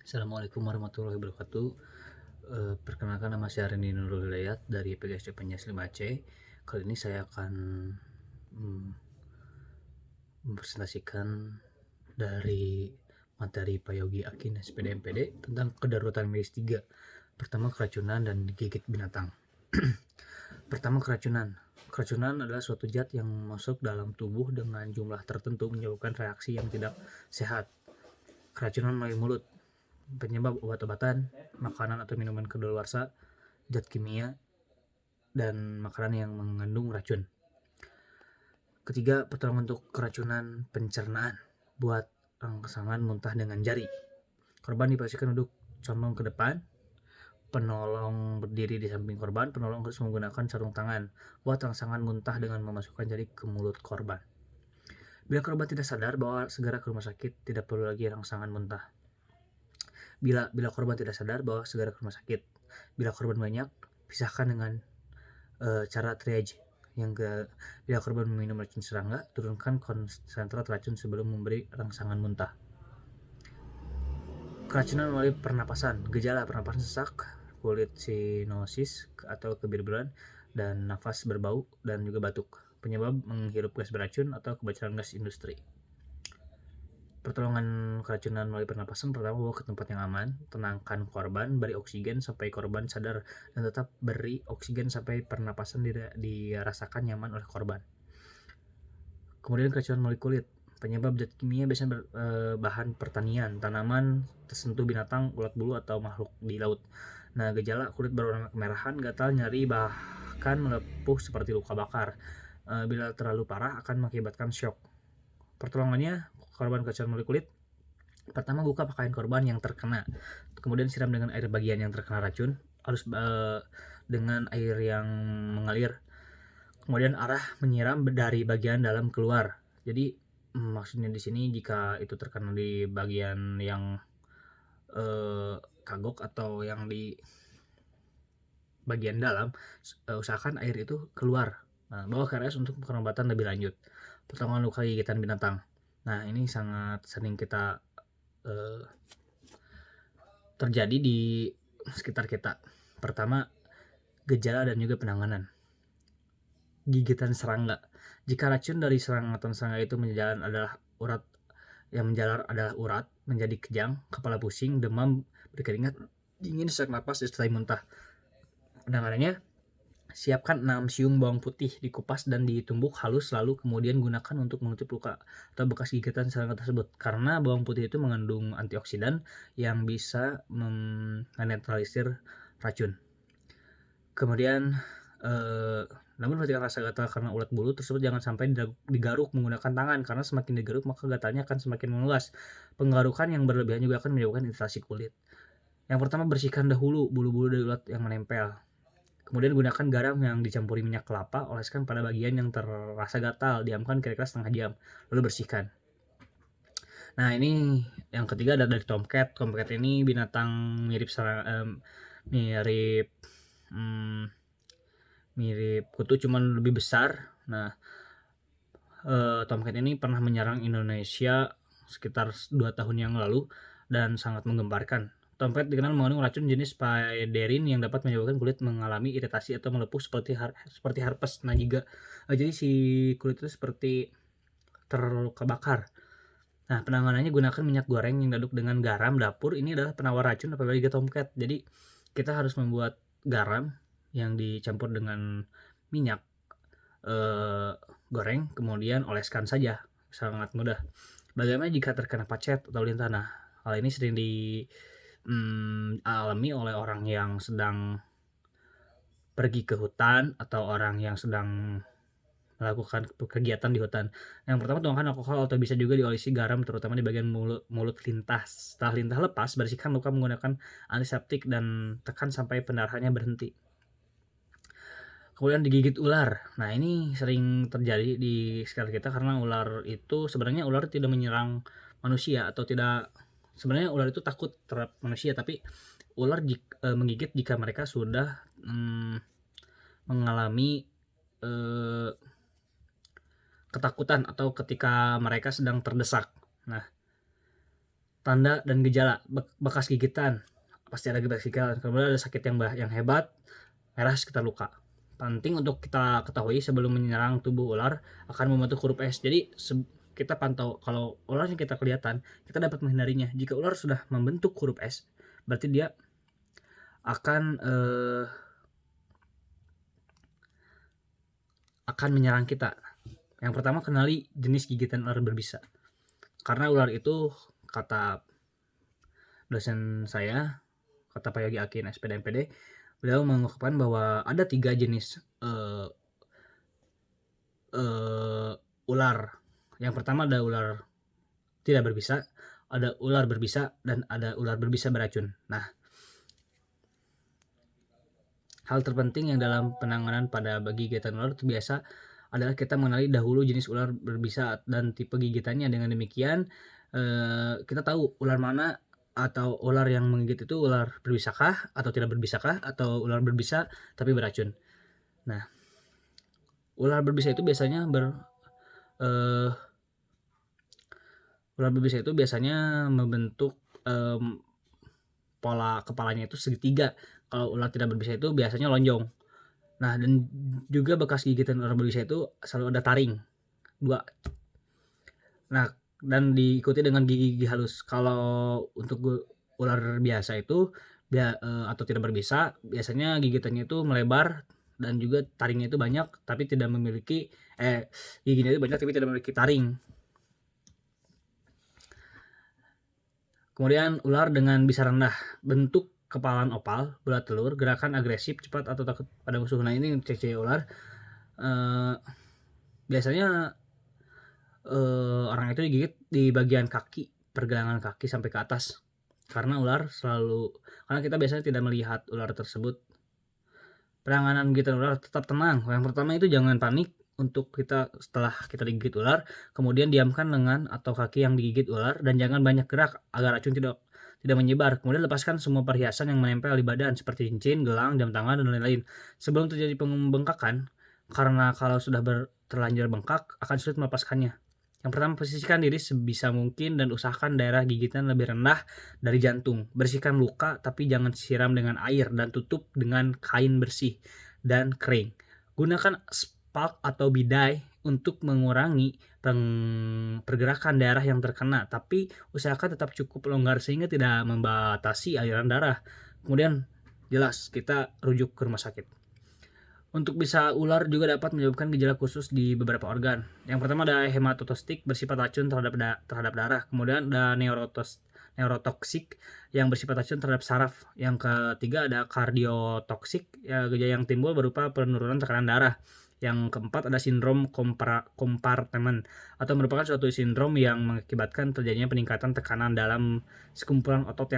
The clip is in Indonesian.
Assalamualaikum warahmatullahi wabarakatuh. Perkenalkan nama saya Reni Nurul Hidayat dari PGSD Penyes 5C. Kali ini saya akan mm, mempresentasikan dari materi Pak Yogi Akin SPD MPD tentang kedaruratan medis 3. Pertama, keracunan dan digigit binatang. Pertama, keracunan. Keracunan adalah suatu zat yang masuk dalam tubuh dengan jumlah tertentu menyebabkan reaksi yang tidak sehat. Keracunan melalui mulut, penyebab obat-obatan, makanan atau minuman kedaluarsa, zat kimia, dan makanan yang mengandung racun. Ketiga, pertolongan untuk keracunan pencernaan, buat rangsangan muntah dengan jari. Korban dipastikan duduk condong ke depan, penolong berdiri di samping korban, penolong harus menggunakan sarung tangan, buat rangsangan muntah dengan memasukkan jari ke mulut korban. Bila korban tidak sadar, bawa segera ke rumah sakit, tidak perlu lagi rangsangan muntah. Bila korban tidak sadar, bawa segera ke rumah sakit. Bila korban banyak, pisahkan dengan cara triage. Bila korban meminum racun serangga, turunkan konsentrat racun sebelum memberi rangsangan muntah. Keracunan melalui pernapasan. Gejala pernapasan sesak, kulit sinosis atau kebirburan, dan nafas berbau dan juga batuk. Penyebab menghirup gas beracun atau kebocoran gas industri. Pertolongan keracunan melalui pernapasan: pertama, bawa ke tempat yang aman, tenangkan korban, beri oksigen sampai korban sadar, dan tetap beri oksigen sampai pernapasan dirasakan nyaman oleh korban. Kemudian keracunan melalui kulit. Penyebab zat kimia biasanya bahan pertanian, tanaman, tersentuh binatang, ulat bulu, atau makhluk di laut. Nah, gejala: kulit berwarna kemerahan, gatal, nyeri, bahkan melepuh seperti luka bakar. Bila terlalu parah akan mengakibatkan syok. Pertolongannya: korban keracunan melalui kulit. Pertama, buka pakaian korban yang terkena, kemudian siram dengan air bagian yang terkena racun, harus dengan air yang mengalir. Kemudian arah menyiram dari bagian dalam keluar. Jadi maksudnya di sini jika itu terkena di bagian yang kagok atau yang di bagian dalam, usahakan air itu keluar. Bawa ke RS untuk pengobatan lebih lanjut. Pertolongan luka gigitan binatang. Nah, ini sangat sering kita terjadi di sekitar kita. Pertama, gejala dan juga penanganan. Gigitan serangga. Jika racun dari serangatan serangga itu menjalar adalah urat, menjadi kejang, kepala pusing, demam, berkeringat, dingin, sesak napas, disertai muntah. Penanganannya: siapkan 6 siung bawang putih, dikupas dan ditumbuk halus, lalu kemudian gunakan untuk menutup luka atau bekas gigitan serangga tersebut. Karena bawang putih itu mengandung antioksidan yang bisa menetralisir racun. Kemudian namun ketika rasa gatal karena ulat bulu tersebut, jangan sampai digaruk menggunakan tangan, karena semakin digaruk maka gatalnya akan semakin meluas. Penggarukan yang berlebihan juga akan menyebabkan iritasi kulit. Yang pertama, bersihkan dahulu bulu-bulu dari ulat yang menempel. Kemudian gunakan garam yang dicampuri minyak kelapa, oleskan pada bagian yang terasa gatal, diamkan kira-kira setengah jam, lalu bersihkan. Nah, ini yang ketiga ada dari tomcat. Tomcat ini binatang mirip mirip kutu, cuman lebih besar. Nah, tomcat ini pernah menyerang Indonesia sekitar 2 tahun yang lalu dan sangat menggemparkan. Tomcat dikenal mengandung racun jenis spiderin yang dapat menyebabkan kulit mengalami iritasi atau melepuh seperti herpes. Nah, juga jadi si kulit itu seperti terluka bakar. Nah, penanganannya: gunakan minyak goreng yang diaduk dengan garam dapur. Ini adalah penawar racun apabila tomcat. Jadi kita harus membuat garam yang dicampur dengan minyak goreng, kemudian oleskan saja, sangat mudah. Bagaimana jika terkena pacet atau lintah? Nah, hal ini sering dialami oleh orang yang sedang pergi ke hutan atau orang yang sedang melakukan kegiatan di hutan. Yang pertama, tuangkan alkohol atau bisa juga diolesi garam terutama di bagian mulut lintah. Setelah lintah lepas, bersihkan luka menggunakan antiseptik dan tekan sampai pendarahannya berhenti. Kemudian digigit ular. Nah, ini sering terjadi di sekitar kita karena ular itu sebenarnya tidak menyerang manusia atau tidak. Sebenarnya ular itu takut terhadap manusia, tapi ular menggigit jika mereka sudah mengalami ketakutan atau ketika mereka sedang terdesak. Nah, tanda dan gejala bekas gigitan, pasti ada bekas gigitan. Kemudian ada sakit yang hebat, merah sekitar luka. Penting untuk kita ketahui sebelum menyerang tubuh ular akan membentuk huruf S. Jadi kita pantau kalau ular yang kita kelihatan, kita dapat menghindarinya. Jika ular sudah membentuk huruf S, berarti dia akan menyerang kita. Yang pertama, kenali jenis gigitan ular berbisa. Karena ular itu, kata dosen saya, kata Pak Yogi Akin SPD MPD, beliau mengungkapkan bahwa ada 3 jenis ular. Yang pertama ada ular tidak berbisa, ada ular berbisa, dan ada ular berbisa beracun. Nah, hal terpenting yang dalam penanganan pada gigitan ular itu biasa adalah kita mengenali dahulu jenis ular berbisa dan tipe gigitannya. Dengan demikian kita tahu ular mana atau ular yang menggigit itu ular berbisakah atau tidak berbisakah, atau ular berbisa tapi beracun. Nah, ular berbisa itu biasanya membentuk pola kepalanya itu segitiga. Kalau ular tidak berbisa itu biasanya lonjong. Nah, dan juga bekas gigitan ular berbisa itu selalu ada taring 2. Nah, dan diikuti dengan gigi-gigi halus. Kalau untuk ular biasa itu atau tidak berbisa, biasanya gigitannya itu melebar dan juga taringnya itu banyak tapi tidak memiliki giginya itu banyak tapi tidak memiliki taring. Kemudian ular dengan bisa rendah, bentuk kepalan opal, bulat telur, gerakan agresif, cepat atau takut pada musuh. Nah, ini ciri-ciri ular. Biasanya orang itu digigit di bagian kaki, pergelangan kaki sampai ke atas. Karena kita biasanya tidak melihat ular tersebut. Penanganan gigitan ular tetap tenang. Yang pertama itu jangan panik setelah kita digigit ular. Kemudian diamkan lengan atau kaki yang digigit ular dan jangan banyak gerak agar racun tidak menyebar. Kemudian lepaskan semua perhiasan yang menempel di badan seperti cincin, gelang, jam tangan, dan lain-lain sebelum terjadi pembengkakan, karena kalau sudah terlanjur bengkak akan sulit melepaskannya. Yang pertama, posisikan diri sebisa mungkin dan usahakan daerah gigitan lebih rendah dari jantung. Bersihkan luka tapi jangan siram dengan air dan tutup dengan kain bersih dan kering. Gunakan spalk atau bidai untuk mengurangi pergerakan daerah yang terkena, tapi usahakan tetap cukup longgar sehingga tidak membatasi aliran darah. Kemudian jelas kita rujuk ke rumah sakit. Untuk bisa ular juga dapat menyebabkan gejala khusus di beberapa organ. Yang pertama ada hematotoksik bersifat racun terhadap darah. Kemudian ada neurotoksik yang bersifat racun terhadap saraf. Yang ketiga ada kardiotoksik, gejala yang timbul berupa penurunan tekanan darah. Yang keempat ada sindrom kompartemen atau merupakan suatu sindrom yang mengakibatkan terjadinya peningkatan tekanan dalam sekumpulan otot